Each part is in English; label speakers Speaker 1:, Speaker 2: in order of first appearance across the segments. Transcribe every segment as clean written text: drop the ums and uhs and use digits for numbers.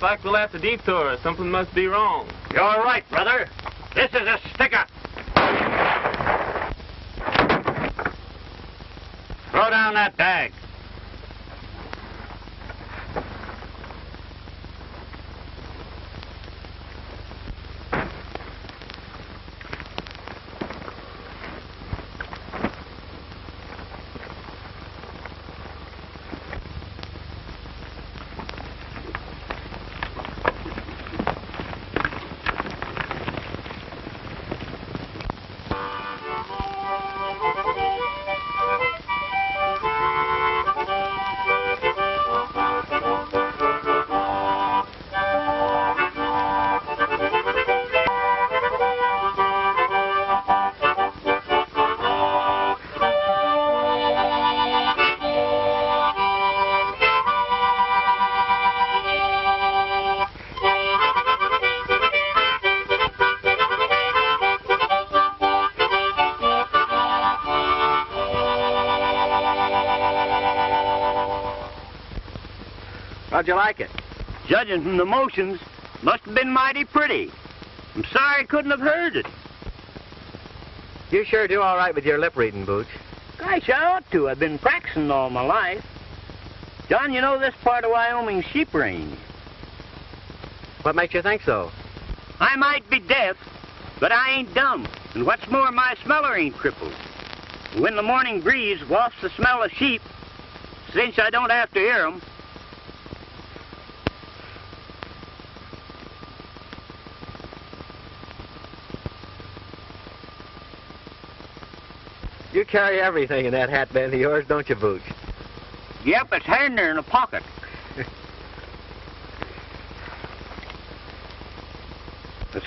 Speaker 1: like we'll have to detour. Something must be wrong.
Speaker 2: You're right, brother. This is a sticker. Throw down that bag.
Speaker 3: How'd you like it?
Speaker 2: Judging from the motions, must have been mighty pretty. I'm sorry I couldn't have heard it.
Speaker 3: You sure do all right with your lip reading, Booch.
Speaker 2: Gosh, I ought to. I've been practicing all my life. John, you know this part of Wyoming's sheep range.
Speaker 3: What makes you think so?
Speaker 2: I might be deaf, but I ain't dumb. And what's more, my smeller ain't crippled. When the morning breeze wafts the smell of sheep, since I don't have to hear 'em,
Speaker 3: you carry everything in that hatband of yours, don't you, Booch?
Speaker 2: yep, it's handy in a pocket.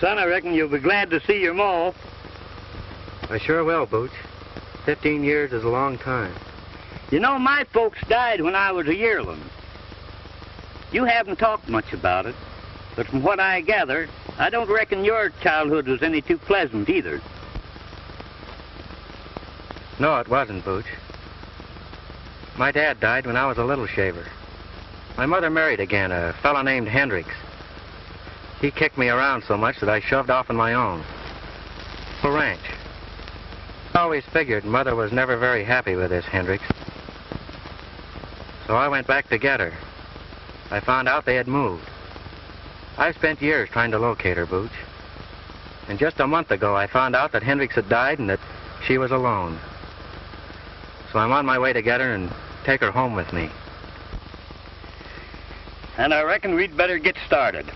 Speaker 2: Son, I reckon you'll be glad to see your ma.
Speaker 3: I sure will, Booch. 15 years is a long time.
Speaker 2: You know, my folks died when I was a yearling. You haven't talked much about it, but from what I gather, I don't reckon your childhood was any too pleasant either.
Speaker 3: No, it wasn't, Booch. My dad died when I was a little shaver. My mother married again, a fellow named Hendricks. He kicked me around so much that I shoved off on my own. A ranch. I always figured Mother was never very happy with this Hendricks. So I went back to get her. I found out they had moved. I've spent years trying to locate her, Booch. And just a month ago, I found out that Hendricks had died and that she was alone. So I'm on my way to get her and take her home with me.
Speaker 2: And I reckon we'd better get started.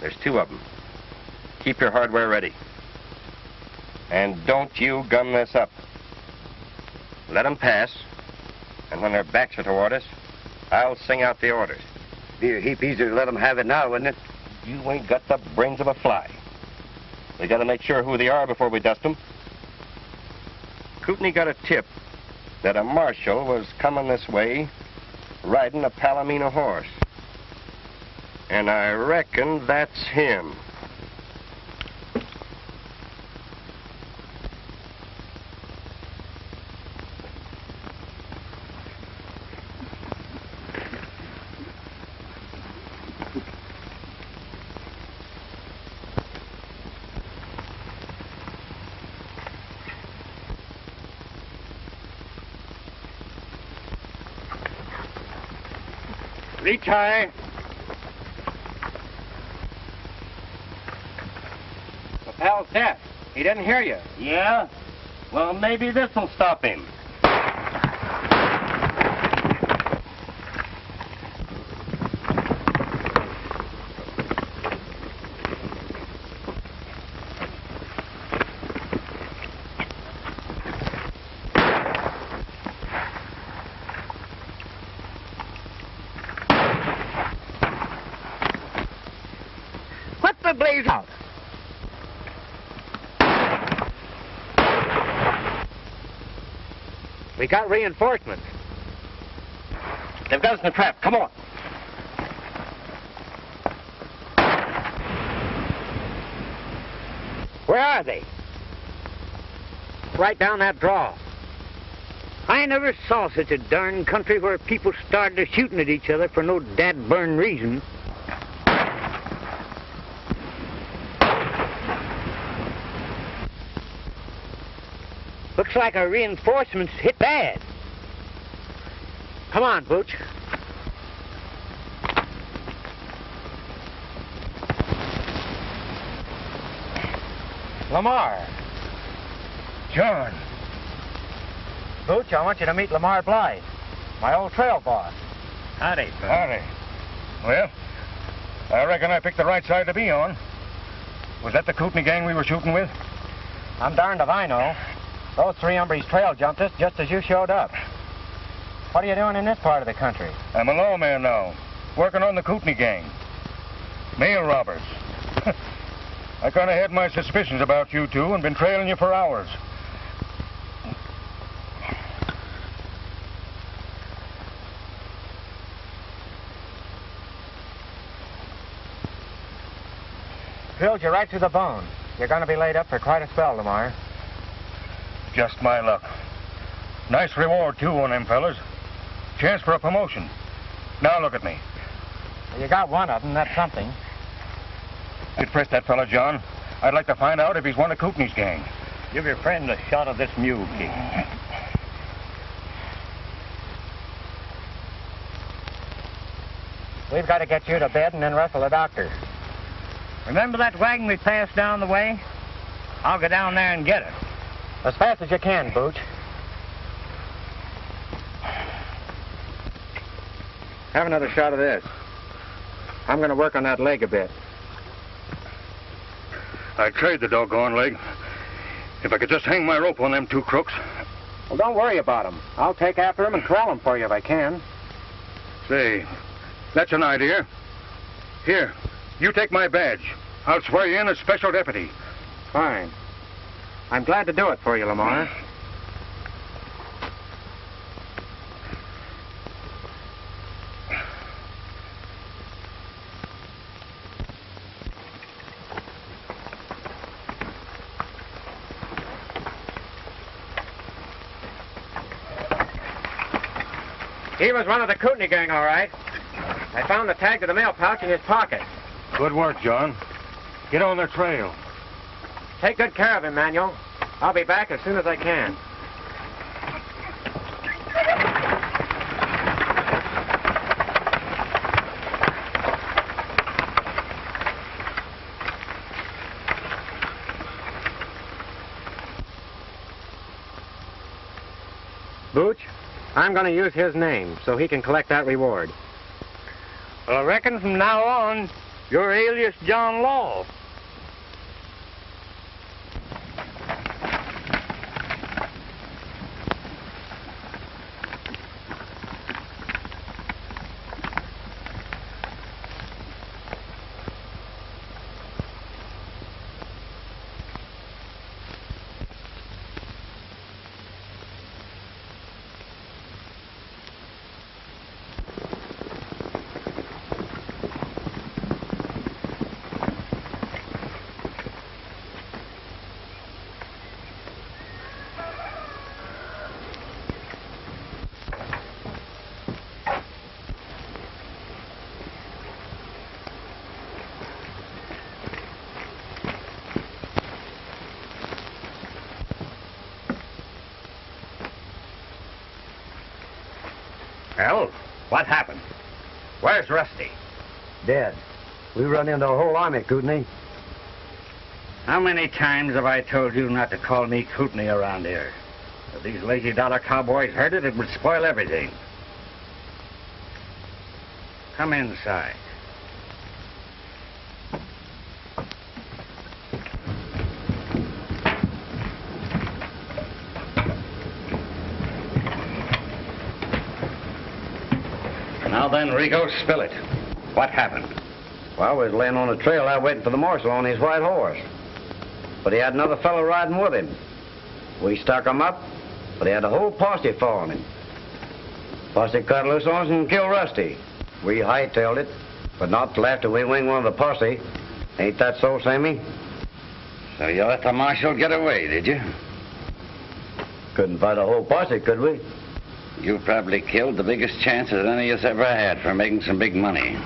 Speaker 4: There's two of them. Keep your hardware ready. And don't you gum this up. Let them pass, and when their backs are toward us, I'll sing out the orders.
Speaker 5: Be a heap easier to let them have it now, wouldn't it?
Speaker 4: You ain't got the brains of a fly. We gotta make sure who they are before we dust them. Kootenai got a tip that a marshal was coming this way riding a Palomino horse. And I reckon that's him.
Speaker 3: Reach high. The pal's deaf. He didn't hear you.
Speaker 2: Yeah? Well, maybe this'll stop him. What the blaze out?
Speaker 3: We got reinforcements.
Speaker 2: They've got us in a trap. Come on.
Speaker 3: Where are they? Right down that draw.
Speaker 2: I never saw such a darn country where people started shooting at each other for no dad-burn reason. Looks like our reinforcements hit bad.
Speaker 3: Come on, Booch. Lamar.
Speaker 6: John.
Speaker 3: Booch, I want you to meet Lamar Blythe, my old trail boss.
Speaker 2: Howdy.
Speaker 6: Howdy. Well, I reckon I picked the right side to be on. Was that the Kootenai gang we were shooting with?
Speaker 3: I'm darned if I know. Those three hombres trail jumped us just as you showed up. What are you doing in this part of the country?
Speaker 6: I'm a lawman now, working on the Kootenai gang. Mail robbers. I kind of had my suspicions about you two and been trailing you for hours.
Speaker 3: Drilled you right to the bone. You're going to be laid up for quite a spell, Lamar.
Speaker 6: Just my luck. Nice reward, too, on them fellas. Chance for a promotion. Now look at me.
Speaker 3: You got one of them, that's something.
Speaker 6: You'd press that fella, John. I'd like to find out if he's one of Kootenai's gang.
Speaker 2: Give your friend a shot of this mule kick.
Speaker 3: We've got to get you to bed and then rustle the doctor.
Speaker 2: Remember that wagon we passed down the way? I'll go down there and get it.
Speaker 3: As fast as you can, Booch. Have another shot of this. I'm going to work on that leg a bit.
Speaker 6: I'd trade the doggone leg. If I could just hang my rope on them two crooks.
Speaker 3: Well, don't worry about them. I'll take after them and corral them for you if I can.
Speaker 6: Say, that's an idea. Here, you take my badge. I'll swear you in as special deputy.
Speaker 3: Fine. I'm glad to do it for you, Lamar. He was one of the Kootenai gang, all right. I found the tag to the mail pouch in his pocket.
Speaker 6: Good work, John. Get on their trail.
Speaker 3: Take good care of him, Manuel. I'll be back as soon as I can. Booch, I'm going to use his name so he can collect that reward.
Speaker 2: Well, I reckon from now on, you're Alias John Law.
Speaker 7: Well, what happened? Where's Rusty?
Speaker 5: Dead. We run into a whole army, Kootenai.
Speaker 7: How many times have I told you not to call me Kootenai around here? If these lazy dollar cowboys heard it, it would spoil everything. Come inside. Now then, Rico, spill it. What happened?
Speaker 5: Well, I was laying on the trail out waiting for the marshal on his white horse. But he had another fellow riding with him. We stuck him up, but he had a whole posse following him. Posse cut loose on us and killed Rusty. We hightailed it, but not till after we winged one of the posse. Ain't that so, Sammy?
Speaker 7: So you let the marshal get away, did you?
Speaker 5: Couldn't fight a whole posse, could we?
Speaker 7: You probably killed the biggest chance that any of us ever had for making some big money.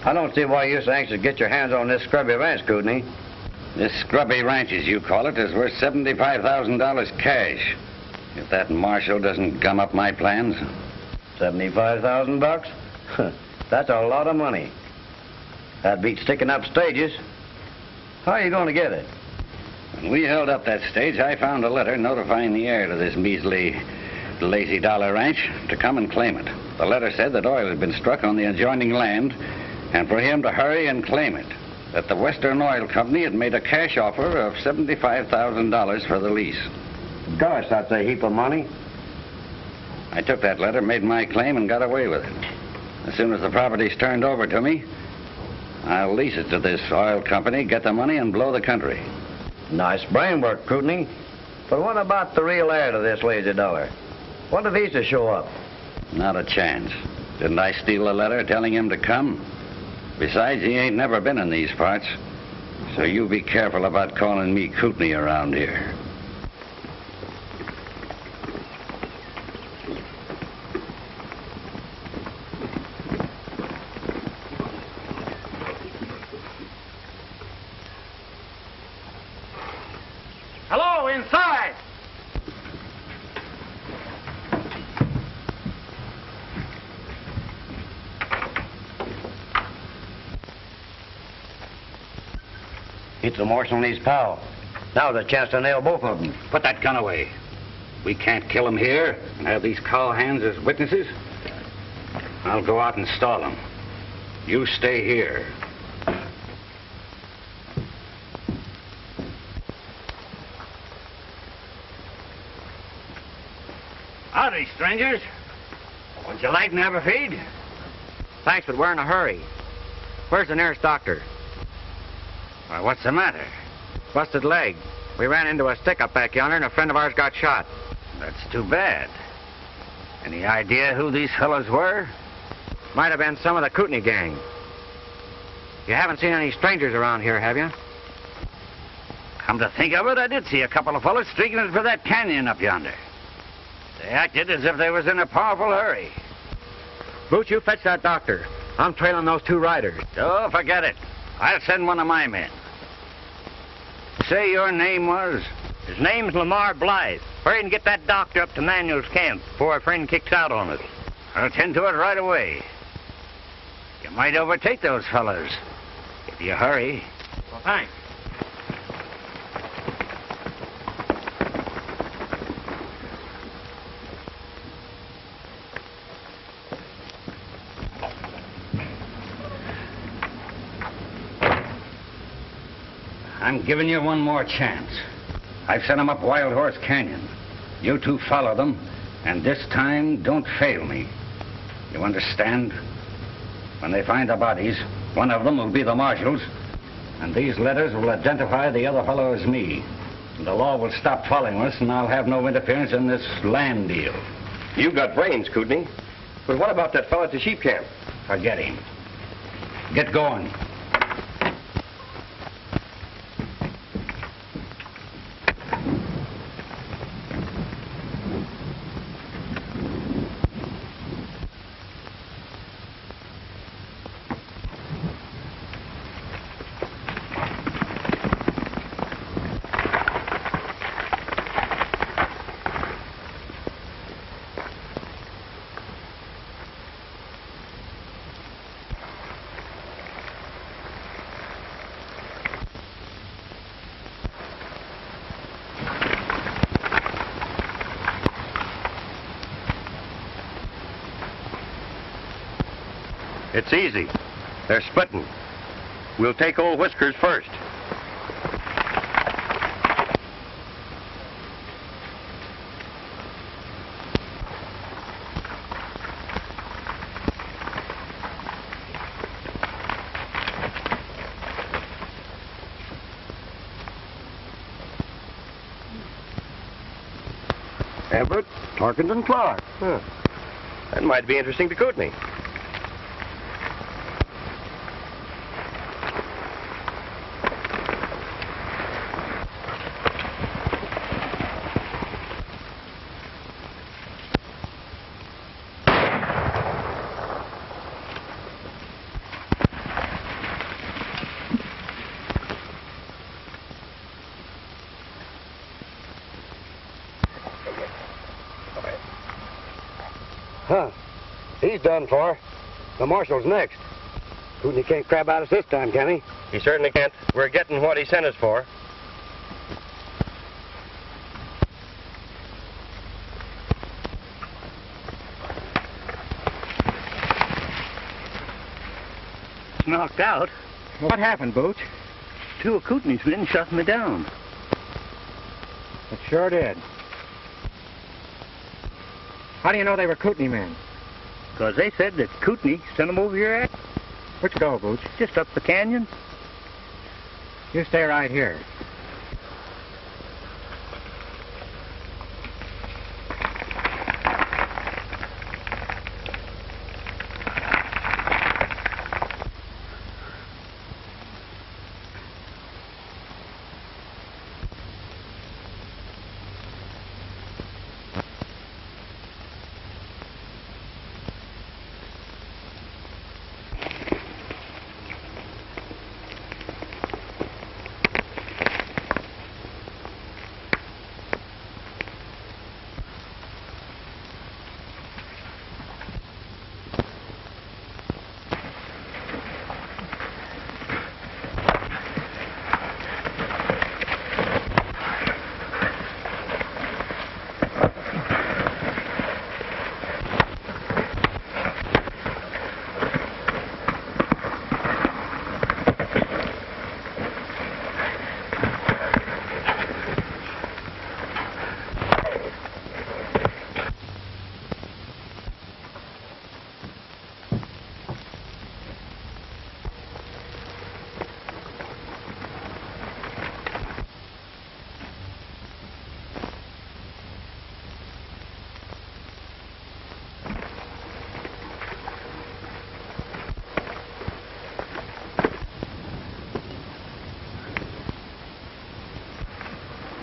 Speaker 5: I don't see why you're so anxious to get your hands on this scrubby ranch, Kootenai.
Speaker 7: This scrubby ranch, as you call it, is worth $75,000 cash. If that marshal doesn't gum up my plans.
Speaker 5: $75,000? That's a lot of money. That beats sticking up stages. How are you going to get it?
Speaker 7: When we held up that stage, I found a letter notifying the heir to this measly, lazy dollar ranch to come and claim it. The letter said that oil had been struck on the adjoining land and for him to hurry and claim it. That the Western Oil Company had made a cash offer of $75,000 for the lease.
Speaker 5: Gosh, that's a heap of money.
Speaker 7: I took that letter, made my claim, and got away with it. As soon as the property's turned over to me, I'll lease it to this oil company, get the money, and blow the country.
Speaker 5: Nice brain work, Kootenai. But what about the real heir to this lazy dollar? What if he's to show up?
Speaker 7: Not a chance. Didn't I steal a letter telling him to come? Besides, he ain't never been in these parts. So you be careful about calling me Kootenai around here.
Speaker 1: Hello, inside!
Speaker 5: It's the marshal and his pal. Now's a chance to nail both of them.
Speaker 7: Put that gun away. We can't kill him here and have these cowhands as witnesses. I'll go out and stall him. You stay here. Howdy, strangers. Would you like to have a feed?
Speaker 3: Thanks, but we're in a hurry. Where's the nearest doctor?
Speaker 7: Why, what's the matter?
Speaker 3: Busted leg. We ran into a stick-up back yonder, and a friend of ours got shot.
Speaker 7: That's too bad. Any idea who these fellows were?
Speaker 3: Might have been some of the Kootenai gang. You haven't seen any strangers around here, have you?
Speaker 7: Come to think of it, I did see a couple of fellows streaking it for that canyon up yonder. They acted as if they was in a powerful hurry.
Speaker 3: Boots, you fetch that doctor. I'm trailing those two riders.
Speaker 7: Oh, forget it. I'll send one of my men. Say your name was?
Speaker 2: His name's Lamar Blythe. Hurry and get that doctor up to Manuel's camp before our friend kicks out on us.
Speaker 7: I'll attend to it right away. You might overtake those fellows if you hurry.
Speaker 1: Well, thanks.
Speaker 7: I'm giving you one more chance. I've sent them up Wild Horse Canyon. You two follow them, and this time don't fail me. You understand? When they find the bodies, one of them will be the marshal's, and these letters will identify the other fellow as me. The law will stop following us, and I'll have no interference in this land deal.
Speaker 4: You've got brains, Kootenai. But what about that fellow at the sheep camp?
Speaker 7: Forget him. Get going.
Speaker 4: It's easy. They're splitting. We'll take old Whiskers first.
Speaker 5: Everett, Tarkington, Clark.
Speaker 4: Huh. That might be interesting to Kootenai.
Speaker 5: Huh. He's done for. The marshal's next. Kootenai can't crab out us this time, can he?
Speaker 4: He certainly can't. We're getting what he sent us for.
Speaker 2: It's knocked out.
Speaker 3: What happened, Booch?
Speaker 2: Two of Kootenai's men shot me down.
Speaker 3: It sure did. How do you know they were Kootenai men?
Speaker 2: Because they said that Kootenai sent them over here.
Speaker 3: Which go, Booch?
Speaker 2: Just up the canyon.
Speaker 3: You stay right here.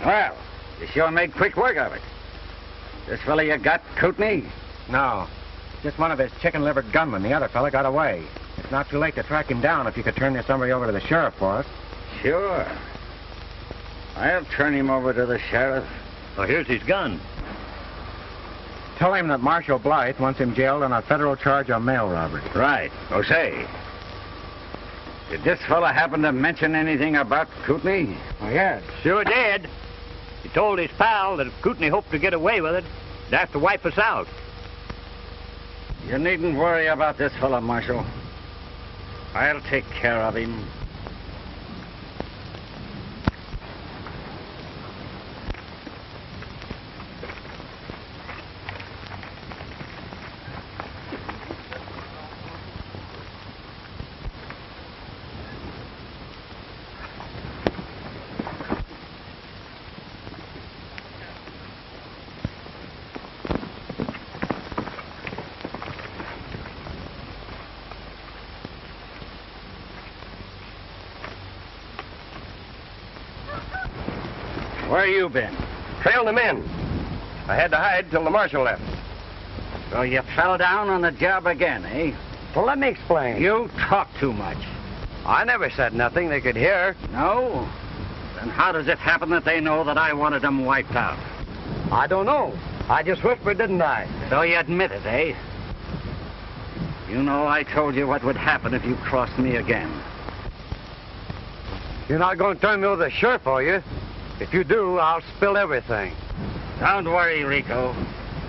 Speaker 7: Well, you sure made quick work of it. This fella you got, Kootenai?
Speaker 3: No. Just one of his chicken-livered gunmen. The other fella got away. It's not too late to track him down if you could turn this summary over to the sheriff for us.
Speaker 7: Sure. I'll turn him over to the sheriff.
Speaker 2: Oh, here's his gun.
Speaker 3: Tell him that Marshal Blythe wants him jailed on a federal charge of mail robbery.
Speaker 7: Right. Oh, say, did this fella happen to mention anything about Kootenai?
Speaker 3: Oh, yes.
Speaker 2: Sure did. He told his pal that if Kootenai hoped to get away with it, he'd have to wipe us out.
Speaker 7: You needn't worry about this fella, Marshal. I'll take care of him. Where you been?
Speaker 4: Trailing them in. I had to hide till the marshal left.
Speaker 7: So you fell down on the job again, eh?
Speaker 5: Well, let me explain.
Speaker 7: You talk too much.
Speaker 5: I never said nothing they could hear.
Speaker 7: No? Then how does it happen that they know that I wanted them wiped out?
Speaker 5: I don't know. I just whispered, didn't I?
Speaker 7: So you admit it, eh? You know I told you what would happen if you crossed me again.
Speaker 5: You're not going to turn me over to the sheriff, are you? If you do, I'll spill everything.
Speaker 7: Don't worry, Rico.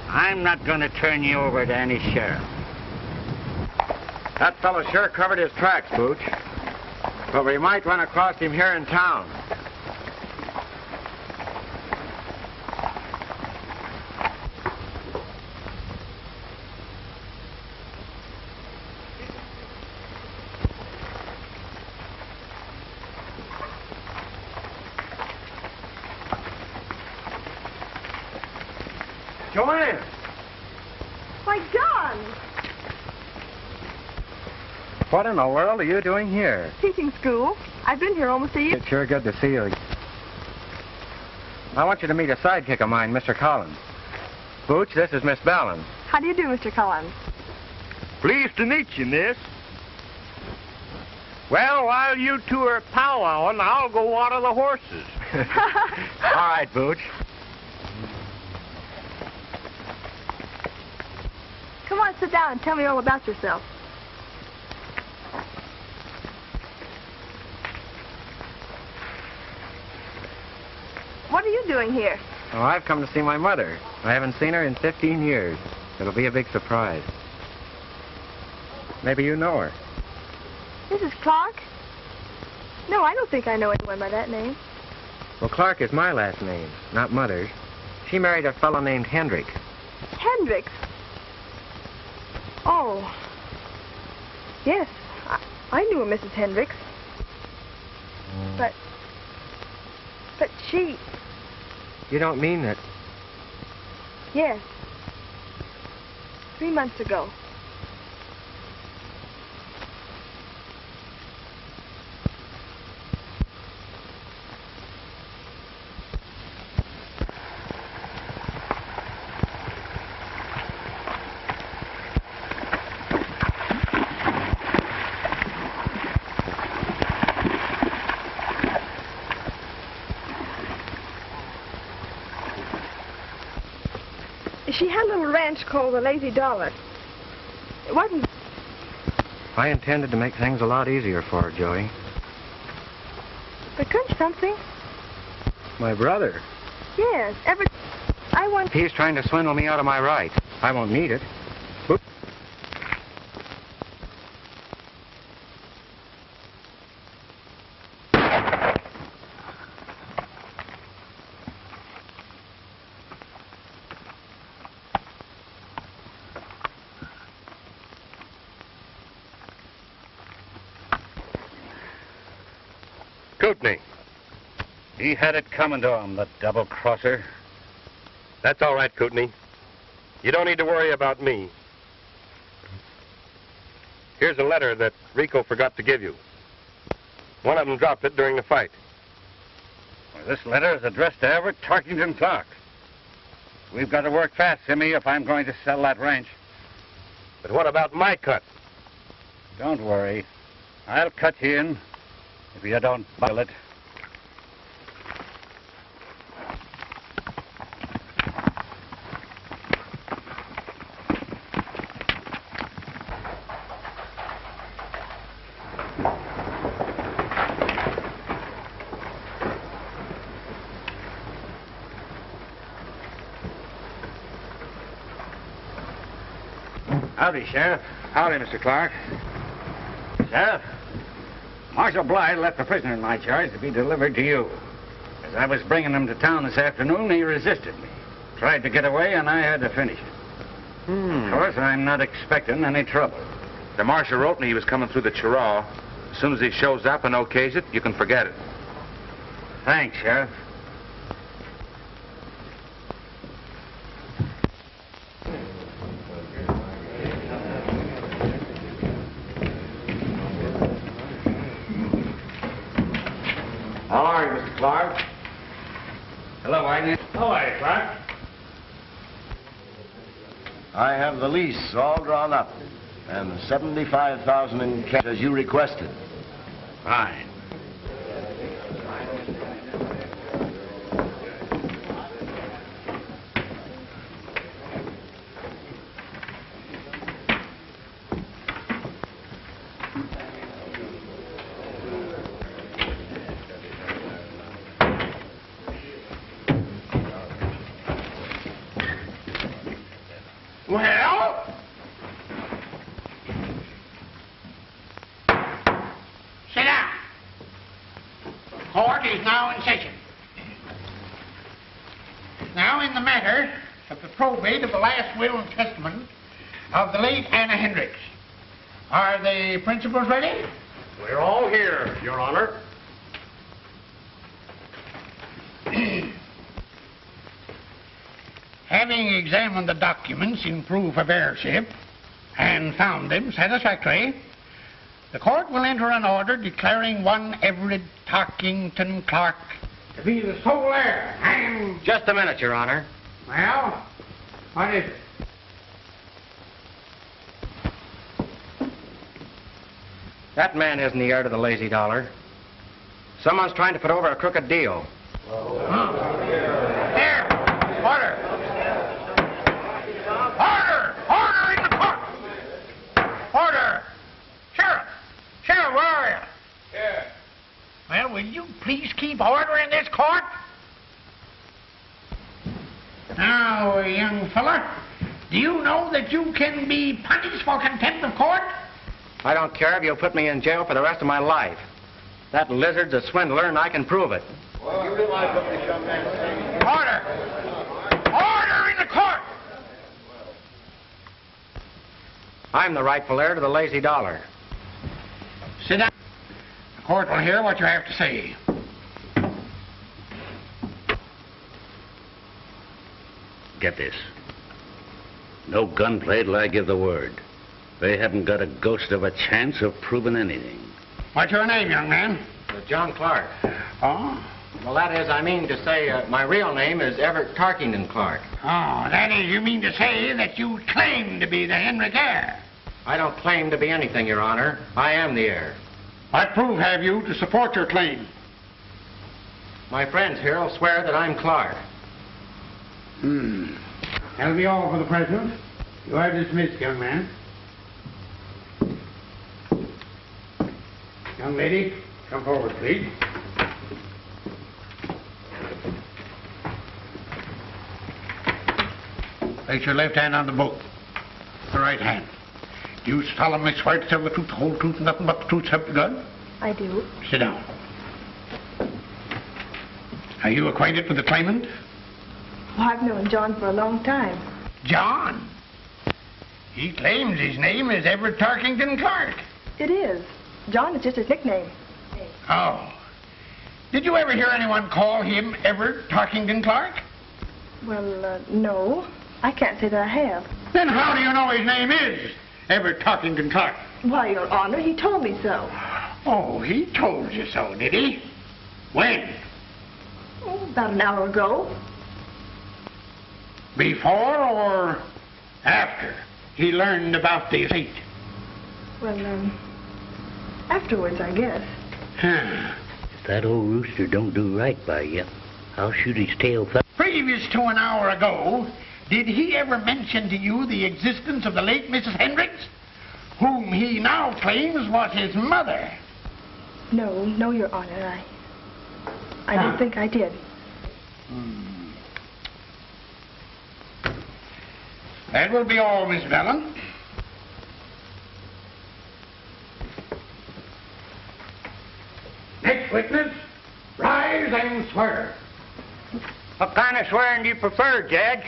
Speaker 7: I'm not going to turn you over to any sheriff.
Speaker 3: That fellow sure covered his tracks, Booch. But we might run across him here in town.
Speaker 6: Joanne!
Speaker 8: Why, John!
Speaker 3: What in the world are you doing here?
Speaker 8: Teaching school. I've been here almost a year.
Speaker 3: It's sure good to see you. I want you to meet a sidekick of mine, Mr. Collins. Booch, this is Miss Ballin.
Speaker 8: How do you do, Mr. Collins?
Speaker 6: Pleased to meet you, miss. Well, while you two are powwowing, I'll go water the horses.
Speaker 3: All right, Booch.
Speaker 8: Come on, sit down and tell me all about yourself. What are you doing here?
Speaker 3: Oh, I've come to see my mother. I haven't seen her in 15 years. It'll be a big surprise. Maybe you know her.
Speaker 8: Mrs. Clark? No, I don't think I know anyone by that name.
Speaker 3: Well, Clark is my last name, not Mother's. She married a fellow named Hendricks.
Speaker 8: Hendricks? Oh. Yes, I knew a Mrs. Hendricks. But she...
Speaker 3: You don't mean that...
Speaker 8: Yes. 3 months ago. She had a little ranch called the Lazy Dollar. It wasn't...
Speaker 3: I intended to make things a lot easier for her, Joey.
Speaker 8: But couldn't something?
Speaker 3: My brother?
Speaker 8: Yes, I want...
Speaker 3: He's trying to swindle me out of my rights. I won't need it. Oop.
Speaker 7: Kootenai. He had it coming to him, the double-crosser.
Speaker 4: That's all right, Kootenai. You don't need to worry about me. Here's a letter that Rico forgot to give you. One of them dropped it during the fight.
Speaker 7: Well, this letter is addressed to Everett Tarkington Clark. We've got to work fast, Simmy, if I'm going to sell that ranch.
Speaker 4: But what about my cut?
Speaker 7: Don't worry. I'll cut you in if you don't boil it. Howdy, Sheriff.
Speaker 3: Howdy, Mr. Clark.
Speaker 7: Sheriff, Marshal Blythe left the prisoner in my charge to be delivered to you. As I was bringing him to town this afternoon, he resisted me. Tried to get away, and I had to finish it. Of course, I'm not expecting any trouble.
Speaker 9: The marshal wrote me he was coming through the Chiraw. As soon as he shows up and okays it, you can forget it.
Speaker 7: Thanks, Sheriff.
Speaker 5: How are you, Mr. Clark?
Speaker 7: Hello, Agnes.
Speaker 1: How are you, Clark?
Speaker 5: I have the lease all drawn up, and $75,000 in cash as you requested.
Speaker 7: Fine.
Speaker 1: Well?
Speaker 10: Court is now in session. Now, in the matter of the probate of the last will and testament of the late Anna Hendricks, are the principals ready?
Speaker 4: We're all here, Your Honor.
Speaker 10: Having examined the documents in proof of heirship and found them satisfactory, the court will enter an order declaring one Everett Tarkington Clark to be the sole heir and...
Speaker 3: Just a minute, Your Honor.
Speaker 10: Well, what is it?
Speaker 3: That man isn't the heir to the lazy dollar. Someone's trying to put over a crooked deal.
Speaker 10: There! Order! Order! Order in the court! Order! Sheriff! Sheriff, where are you?
Speaker 1: Here.
Speaker 10: Well, will you please keep order in this court? Now, young fella, do you know that you can be punished for contempt of court?
Speaker 3: I don't care if you'll put me in jail for the rest of my life. That lizard's a swindler, and I can prove it.
Speaker 10: Order! Order in the court!
Speaker 3: I'm the rightful heir to the lazy dollar.
Speaker 10: Sit down. The court will hear what you have to say.
Speaker 7: Get this. No gunplay till I give the word. They haven't got a ghost of a chance of proving anything.
Speaker 10: What's your name, young man?
Speaker 3: John Clark.
Speaker 10: Oh?
Speaker 3: Well, that is, I mean to say, my real name is Everett Tarkington Clark.
Speaker 10: Oh, that is, you mean to say that you claim to be the Henrik heir?
Speaker 3: I don't claim to be anything, Your Honor. I am the heir.
Speaker 10: What proof have you to support your claim?
Speaker 3: My friends here will swear that I'm Clark.
Speaker 10: That'll be all for the present. You are dismissed, young man. Young lady, come forward, please. Place your left hand on the book. The right hand. Do you solemnly swear to tell the truth, the whole truth, and nothing but the truth, so help you God?
Speaker 8: I do.
Speaker 10: Sit down. Are you acquainted with the claimant?
Speaker 8: Well, I've known John for a long time.
Speaker 10: John? He claims his name is Everett Tarkington Clark.
Speaker 8: It is. John is just his nickname.
Speaker 10: Oh. Did you ever hear anyone call him Everett Tarkington Clark?
Speaker 8: Well, no. I can't say that I have.
Speaker 10: Then how do you know his name is Everett Tarkington Clark?
Speaker 8: Why, Your Honor, he told me so.
Speaker 10: Oh, he told you so, did he? When?
Speaker 8: Oh, about an hour ago.
Speaker 10: Before or after he learned about the estate?
Speaker 8: Well, afterwards, I guess.
Speaker 2: If that old rooster don't do right by you, I'll shoot his tail.
Speaker 10: Previous to an hour ago, did he ever mention to you the existence of the late Mrs. Hendricks, whom he now claims was his mother?
Speaker 8: No, Your Honor, I don't think I did.
Speaker 10: That will be all, Miss Vellon. Next witness, rise and swear.
Speaker 3: What kind of swearing do you prefer, Judge?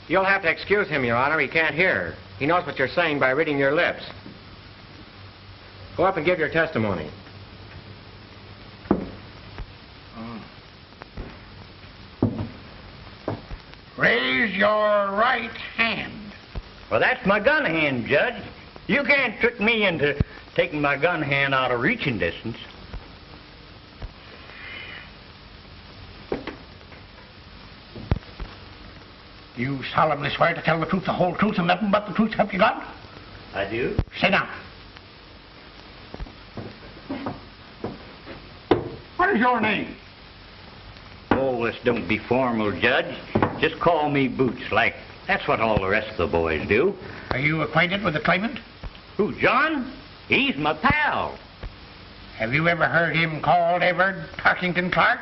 Speaker 3: You'll have to excuse him, Your Honor. He can't hear. He knows what you're saying by reading your lips. Go up and give your testimony.
Speaker 10: Raise your right hand.
Speaker 2: Well, that's my gun hand, Judge. You can't trick me into taking my gun hand out of reaching distance.
Speaker 10: You solemnly swear to tell the truth, the whole truth, and nothing but the truth, help you God?
Speaker 2: I do.
Speaker 10: Sit down. What is your name?
Speaker 2: Oh, this don't be formal, Judge. Just call me Boots, like that's what all the rest of the boys do.
Speaker 10: Are you acquainted with the claimant?
Speaker 2: Who, John? He's my pal.
Speaker 10: Have you ever heard him called Everett Tarkington Clark?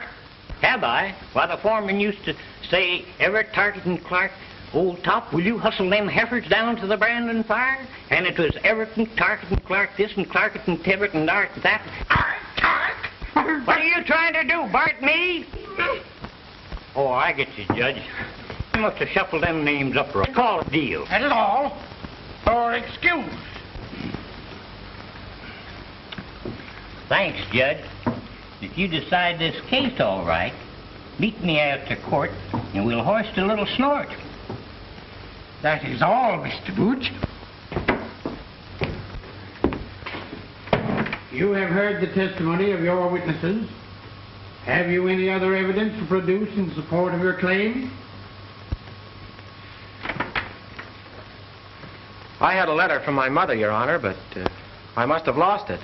Speaker 2: Have I? Why, the foreman used to say, Everett Tarkington Clark, old top, will you hustle them heifers down to the branding fire? And it was Everett and Tarkington Clark this and Clark and Tibbet and Dark that.
Speaker 10: Clark!
Speaker 2: What are you trying to do, Bart, me? Oh, I get you, Judge. You must have shuffled them names up right. Call it deal.
Speaker 10: That is all. Or excuse.
Speaker 2: Thanks, Judge. If you decide this case all right, meet me after court, and we'll hoist a little snort.
Speaker 10: That is all, Mr. Booch. You have heard the testimony of your witnesses. Have you any other evidence to produce in support of your claim?
Speaker 3: I had a letter from my mother, Your Honor, but I must have lost it.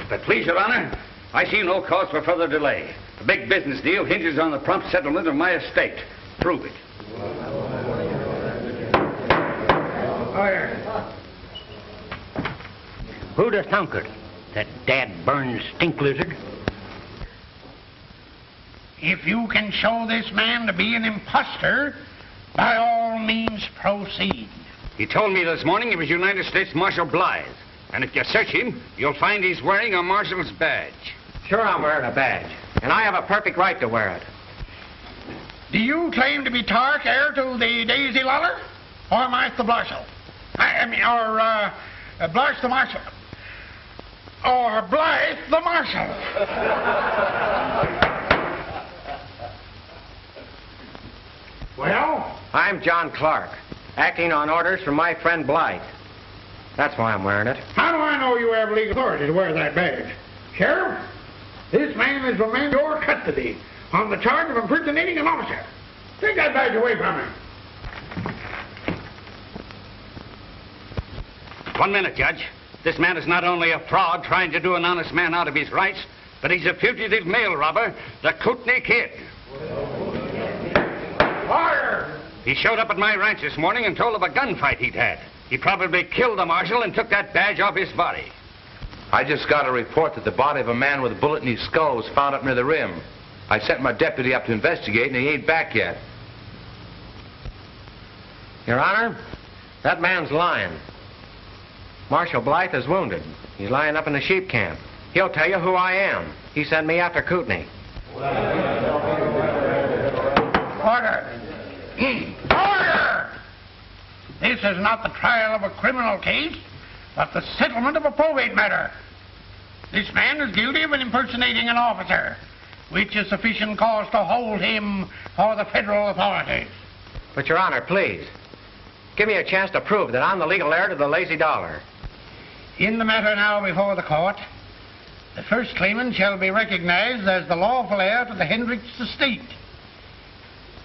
Speaker 7: But please, Your Honor, I see no cause for further delay. A big business deal hinges on the prompt settlement of my estate. Prove it.
Speaker 2: Who'd have thunk it? That dad-burned stink lizard?
Speaker 10: If you can show this man to be an impostor, by all means proceed.
Speaker 7: He told me this morning he was United States Marshal Blythe. And if you search him, you'll find he's wearing a marshal's badge.
Speaker 3: Sure, I'm wearing a badge, and I have a perfect right to wear it.
Speaker 10: Do you claim to be Tark, heir to the Daisy Luller? Or Martha Blarshall? Blarsh the Marshal. Or Blythe the Marshal. Well?
Speaker 3: I'm John Clark, acting on orders from my friend Blythe. That's why I'm wearing it.
Speaker 10: How do I know you have legal authority to wear that badge? Sheriff, this man is from your custody on the charge of impersonating an officer. Take that badge away from him.
Speaker 7: 1 minute, Judge. This man is not only a fraud trying to do an honest man out of his rights, but he's a fugitive mail robber, the Kootenai Kid.
Speaker 10: Order!
Speaker 7: He showed up at my ranch this morning and told of a gunfight he'd had. He probably killed the marshal and took that badge off his body.
Speaker 9: I just got a report that the body of a man with a bullet in his skull was found up near the rim. I sent my deputy up to investigate, and he ain't back yet.
Speaker 3: Your Honor, that man's lying. Marshal Blythe is wounded. He's lying up in the sheep camp. He'll tell you who I am. He sent me after Kootenai.
Speaker 10: Order! Order! This is not the trial of a criminal case, but the settlement of a probate matter. This man is guilty of impersonating an officer, which is sufficient cause to hold him for the federal authorities.
Speaker 3: But, Your Honor, please, give me a chance to prove that I'm the legal heir to the lazy dollar.
Speaker 10: In the matter now before the court, the first claimant shall be recognized as the lawful heir to the Hendricks estate.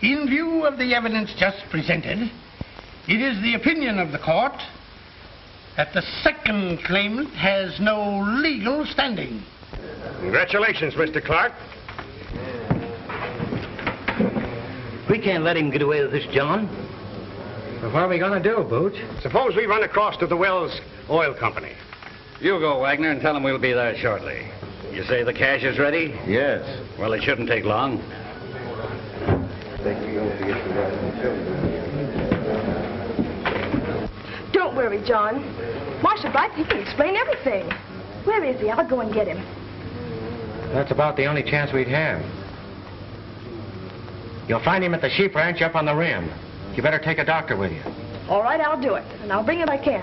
Speaker 10: In view of the evidence just presented, it is the opinion of the court that the second claimant has no legal standing.
Speaker 6: Congratulations, Mr. Clark.
Speaker 2: We can't let him get away with this, John.
Speaker 3: Well, what are we going to do, Booch?
Speaker 6: Suppose we run across to the Wells Oil Company.
Speaker 7: You go, Wagner, and tell him we'll be there shortly. You say the cash is ready?
Speaker 4: Yes.
Speaker 7: Well, it shouldn't take long.
Speaker 8: Don't worry, John. Marshal Blythe, he can explain everything. Where is he? I'll go and get him.
Speaker 3: That's about the only chance we'd have. You'll find him at the sheep ranch up on the rim. You better take a doctor with you.
Speaker 8: All right, I'll do it, and I'll bring it if I can.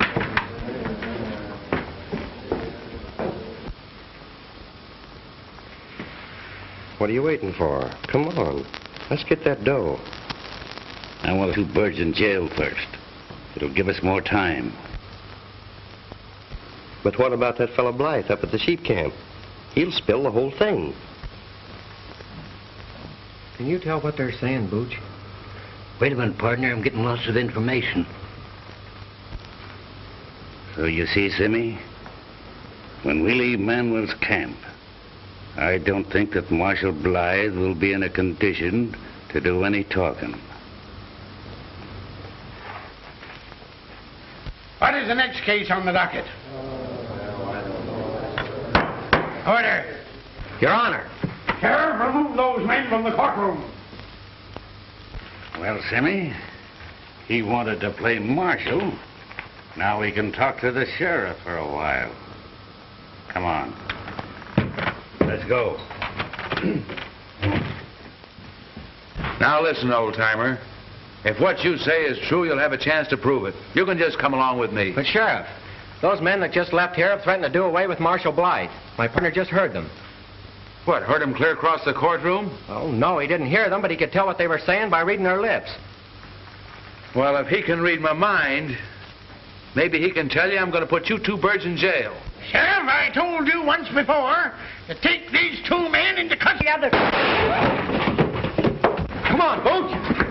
Speaker 4: What are you waiting for? Come on. Let's get that dough.
Speaker 7: I want 2 birds in jail first. It'll give us more time.
Speaker 4: But what about that fellow Blythe up at the sheep camp? He'll spill the whole thing.
Speaker 3: Can you tell what they're saying, Booch?
Speaker 2: Wait a minute, partner. I'm getting lots of information.
Speaker 7: So you see, Simmy, when we leave Manuel's camp, I don't think that Marshal Blythe will be in a condition to do any talking.
Speaker 10: What is the next case on the docket? Order.
Speaker 3: Your Honor.
Speaker 10: Sheriff, remove those men from the courtroom.
Speaker 7: Well, Simmy, he wanted to play marshal. Now we can talk to the sheriff for a while. Come on. Let's go.
Speaker 9: Now listen, old-timer. If what you say is true, you'll have a chance to prove it. You can just come along with me.
Speaker 3: But, Sheriff, those men that just left here have threatened to do away with Marshal Blythe. My partner just heard them.
Speaker 9: What, heard him clear across the courtroom?
Speaker 3: Oh, no, he didn't hear them, but he could tell what they were saying by reading their lips.
Speaker 9: Well, if he can read my mind, maybe he can tell you I'm going to put you two birds in jail.
Speaker 10: Sheriff, I told you once before to take these two men into custody.
Speaker 3: Come on, Booch.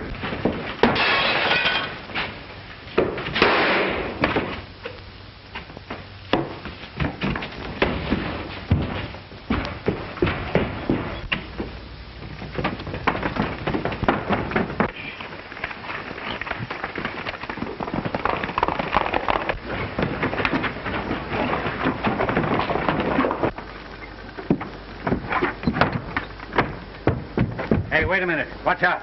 Speaker 7: Hey, wait a minute. Watch out.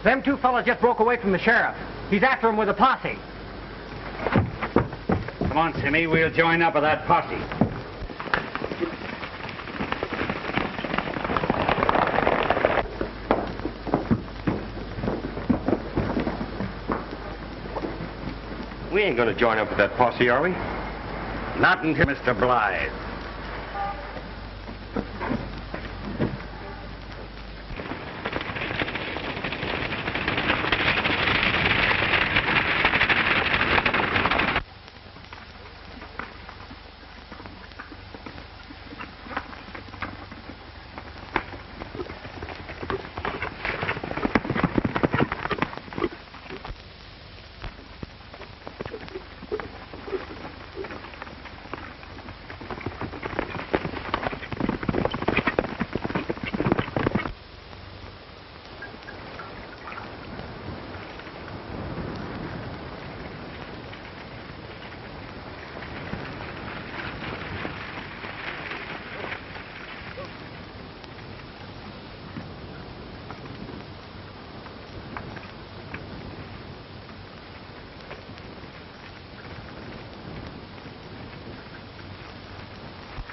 Speaker 3: Them two fellas just broke away from the sheriff. He's after him with a posse.
Speaker 7: Come on, Simmy. We'll join up with that posse.
Speaker 4: We ain't going to join up with that posse, are we?
Speaker 7: Not until Mr. Blythe.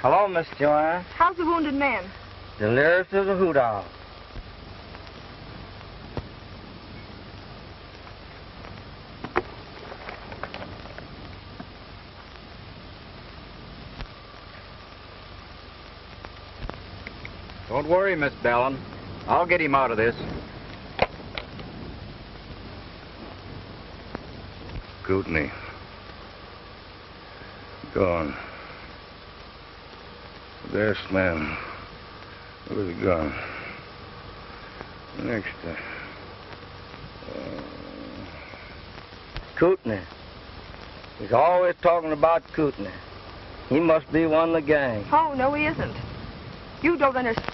Speaker 5: Hello, Miss Joanne.
Speaker 8: How's the wounded man?
Speaker 5: The nearest is a hoot owl.
Speaker 3: Don't worry, Miss Bellin. I'll get him out of this.
Speaker 6: Kootenai. Gone. There's man with a gun. Next
Speaker 5: Kootenai. He's always talking about Kootenai. He must be one of the gang.
Speaker 8: Oh, no, he isn't. You don't understand.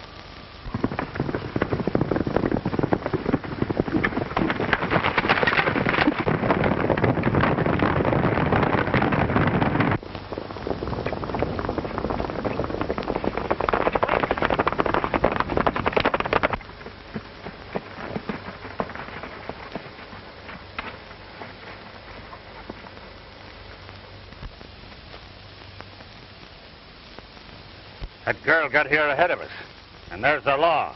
Speaker 7: That girl got here ahead of us, and there's the law.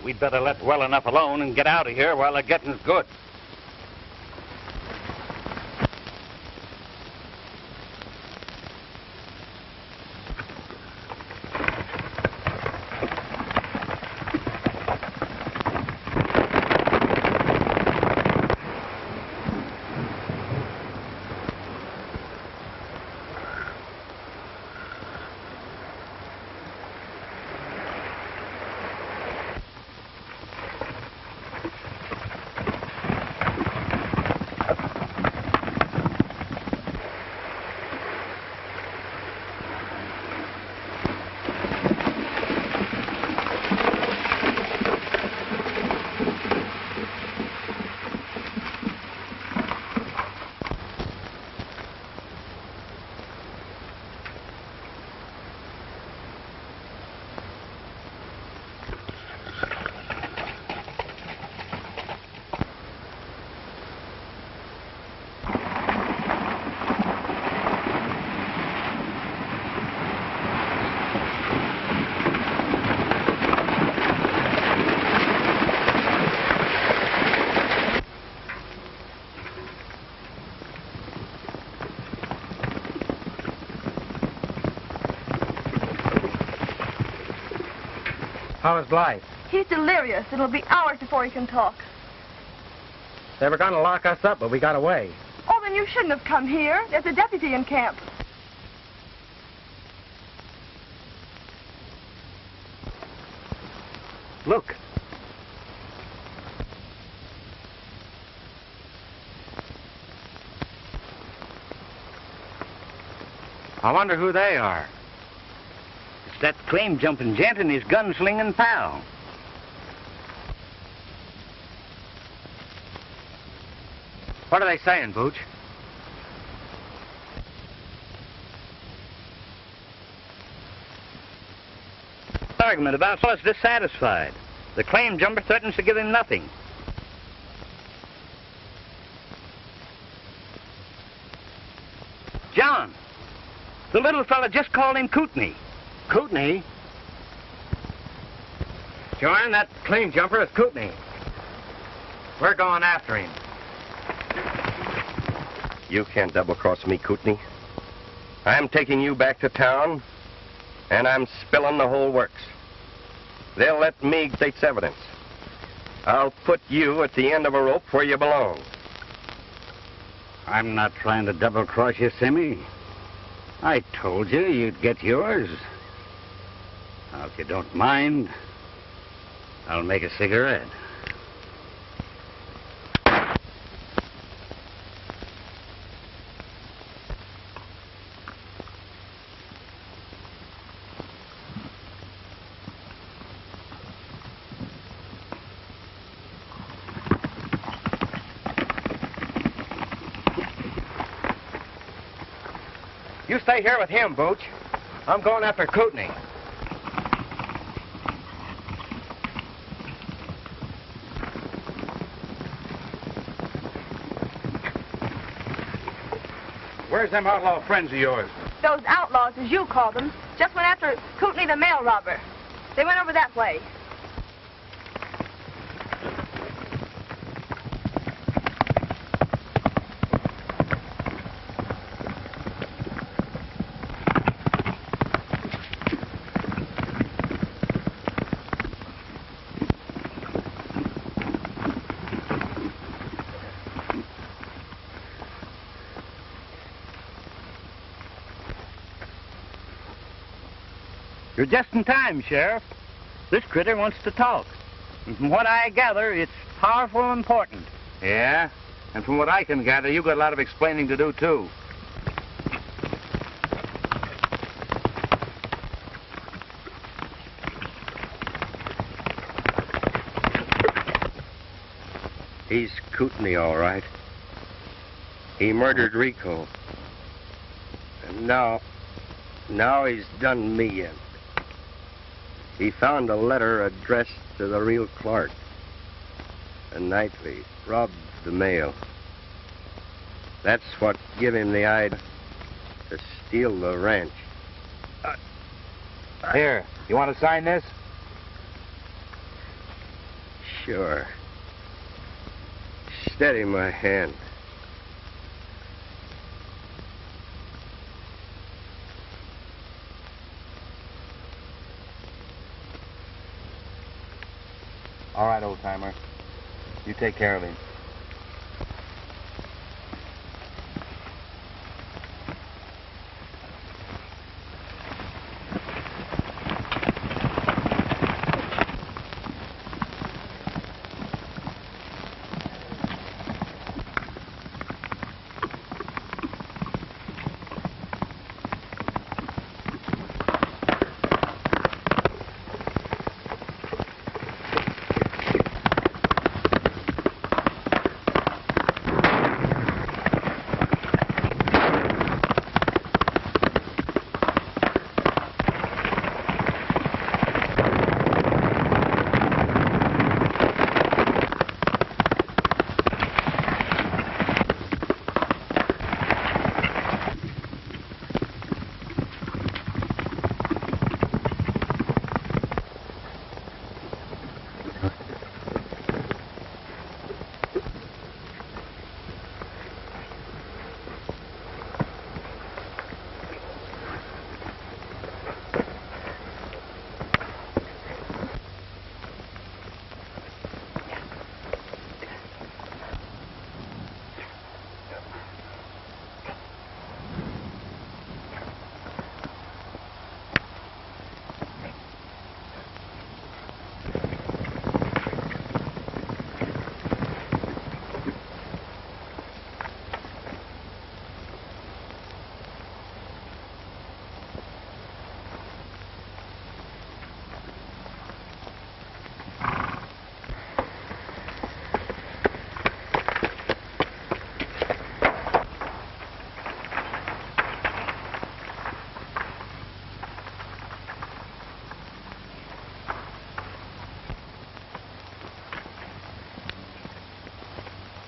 Speaker 7: We'd better let well enough alone and get out of here while the getting's good.
Speaker 3: How is Blythe?
Speaker 8: He's delirious. It'll be hours before he can talk.
Speaker 3: They were going to lock us up, but we got away.
Speaker 8: Oh, then you shouldn't have come here. There's a deputy in camp.
Speaker 2: Look.
Speaker 3: I wonder who they are.
Speaker 2: It's that claim-jumping gent and his gunslinging pal.
Speaker 3: What are they saying, Booch?
Speaker 2: Argument about us dissatisfied. The claim jumper threatens to give him nothing. John, the little fella just called him Kootenai.
Speaker 3: Kootenai? Jordan, that claim jumper is Kootenai. We're going after him.
Speaker 4: You can't double-cross me, Kootenai. I'm taking you back to town, and I'm spilling the whole works. They'll let me state's evidence. I'll put you at the end of a rope where you belong.
Speaker 7: I'm not trying to double-cross you, Simmy. I told you you'd get yours. Now, if you don't mind, I'll make a cigarette.
Speaker 3: You stay here with him, Booch. I'm going after Kootenai.
Speaker 9: Where's them outlaw friends of yours?
Speaker 8: Those outlaws, as you call them, just went after Kootenai the mail robber. They went over that way.
Speaker 2: You're just in time, Sheriff. This critter wants to talk. And from what I gather, it's powerful important.
Speaker 9: Yeah? And from what I can gather, you got a lot of explaining to do, too.
Speaker 4: He's Kootenai, all right. He murdered Rico. And now he's done me in. He found a letter addressed to the real Clark. And nightly robbed the mail. That's what give him the idea to steal the ranch.
Speaker 9: Here, you want to sign this?
Speaker 4: Sure. Steady my hand.
Speaker 9: All right, old-timer. You take care of him.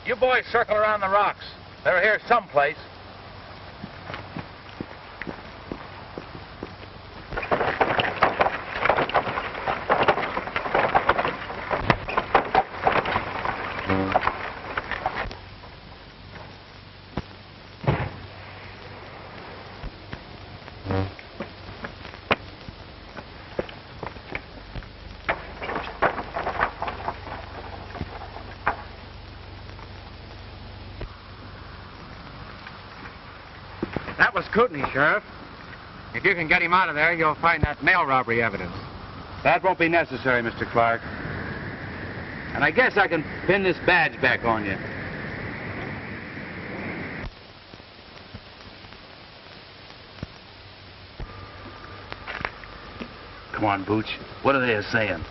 Speaker 9: You boys circle around the rocks. They're here someplace.
Speaker 3: That was Kootenai, Sheriff. If you can get him out of there, you'll find that mail robbery evidence.
Speaker 11: That won't be necessary, Mr. Clark. And I guess I can pin this badge back on you. Come on, Booch. What are they saying?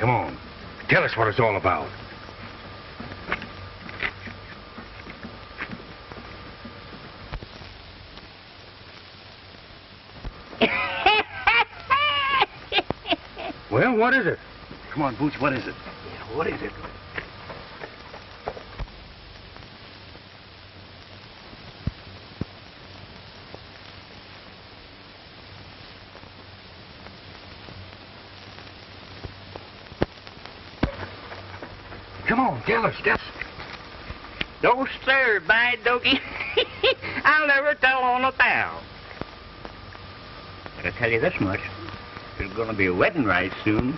Speaker 6: Come on. Tell us what it's all about. Well, what is it?
Speaker 11: Come on, Booch, what is it?
Speaker 6: Yeah, what is it? Come on, tell us.
Speaker 2: Don't stir, by doggy. I'll never tell on a pal. But I'll tell you this much. There's going to be a wedding right soon.